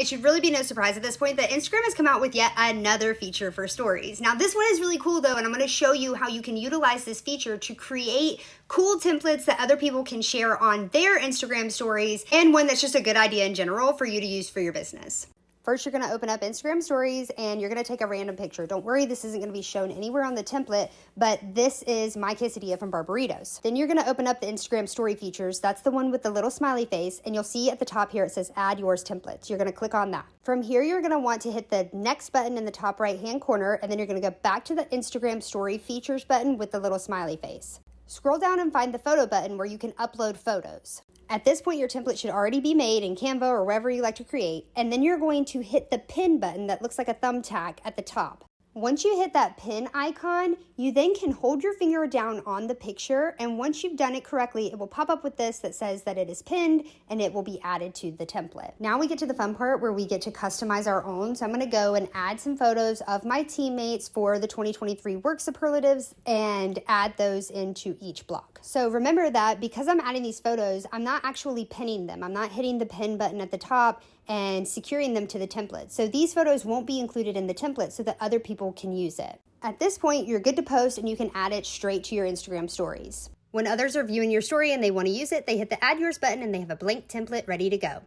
It should really be no surprise at this point that Instagram has come out with yet another feature for stories. Now this one is really cool though, and I'm going to show you how you can utilize this feature to create cool templates that other people can share on their Instagram stories, and one that's just a good idea in general for you to use for your business. First, you're going to open up Instagram stories and you're going to take a random picture. Don't worry, this isn't going to be shown anywhere on the template, but this is my quesadilla from Barbaritos. Then you're going to open up the Instagram story features. That's the one with the little smiley face, and you'll see at the top here it says add yours templates. You're going to click on that. From here, you're going to want to hit the next button in the top right hand corner, and then you're going to go back to the Instagram story features button with the little smiley face. Scroll down and find the photo button where you can upload photos. At this point, your template should already be made in Canva or wherever you like to create, and then you're going to hit the pin button that looks like a thumbtack at the top. Once you hit that pin icon, you then can hold your finger down on the picture, and once you've done it correctly, it will pop up with this that says that it is pinned and it will be added to the template. Now we get to the fun part where we get to customize our own. So I'm going to go and add some photos of my teammates for the 2023 work superlatives and add those into each block. So remember that because I'm adding these photos, I'm not actually pinning them. I'm not hitting the pin button at the top and securing them to the template. So these photos won't be included in the template so that other people can use it. At this point, you're good to post and you can add it straight to your Instagram stories. When others are viewing your story and they want to use it, they hit the add yours button and they have a blank template ready to go.